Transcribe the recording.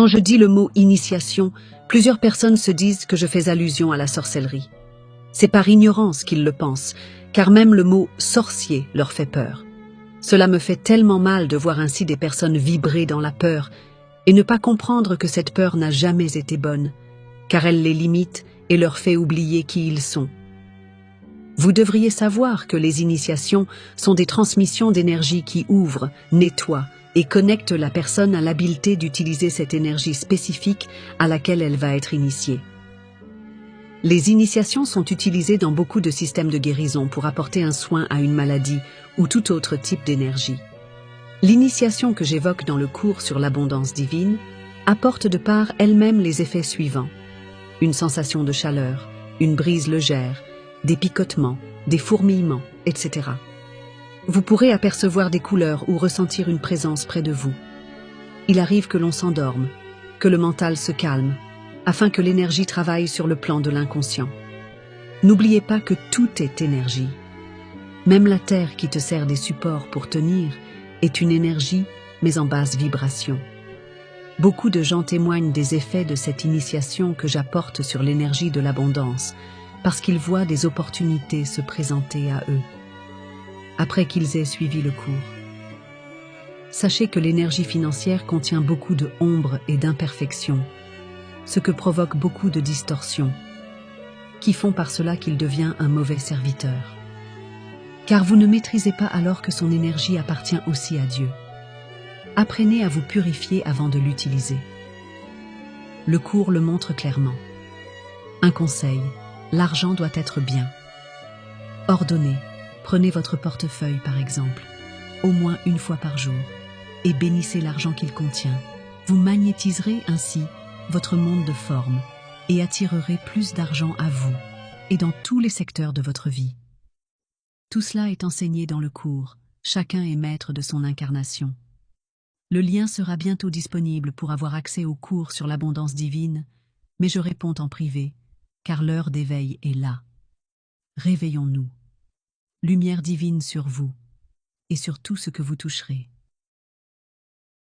je dis le mot initiation, plusieurs personnes se disent que je fais allusion à la sorcellerie. C'est par ignorance qu'ils le pensent, car même le mot sorcier leur fait peur. Cela me fait tellement mal de voir ainsi des personnes vibrer dans la peur et ne pas comprendre que cette peur n'a jamais été bonne, car elle les limite et leur fait oublier qui ils sont. Vous devriez savoir que les initiations sont des transmissions d'énergie qui ouvrent, nettoient et connectent la personne à l'habileté d'utiliser cette énergie spécifique à laquelle elle va être initiée. Les initiations sont utilisées dans beaucoup de systèmes de guérison pour apporter un soin à une maladie ou tout autre type d'énergie. L'initiation que j'évoque dans le cours sur l'abondance divine apporte de par elle-même les effets suivants: une sensation de chaleur, une brise légère, des picotements, des fourmillements, etc. Vous pourrez apercevoir des couleurs ou ressentir une présence près de vous. Il arrive que l'on s'endorme, que le mental se calme, afin que l'énergie travaille sur le plan de l'inconscient. N'oubliez pas que tout est énergie. Même la terre qui te sert des supports pour tenir est une énergie, mais en basse vibration. Beaucoup de gens témoignent des effets de cette initiation que j'apporte sur l'énergie de l'abondance, parce qu'ils voient des opportunités se présenter à eux, après qu'ils aient suivi le cours. Sachez que l'énergie financière contient beaucoup de ombre et d'imperfections, ce que provoque beaucoup de distorsions, qui font par cela qu'il devient un mauvais serviteur. Car vous ne maîtrisez pas alors que son énergie appartient aussi à Dieu. Apprenez à vous purifier avant de l'utiliser. Le cours le montre clairement. Un conseil: l'argent doit être bien. Ordonnez, prenez votre portefeuille par exemple, au moins une fois par jour, et bénissez l'argent qu'il contient. Vous magnétiserez ainsi votre monde de forme et attirerez plus d'argent à vous et dans tous les secteurs de votre vie. Tout cela est enseigné dans le cours, chacun est maître de son incarnation. Le lien sera bientôt disponible pour avoir accès au cours sur l'abondance divine, mais je réponds en privé, car l'heure d'éveil est là. Réveillons-nous. Lumière divine sur vous et sur tout ce que vous toucherez.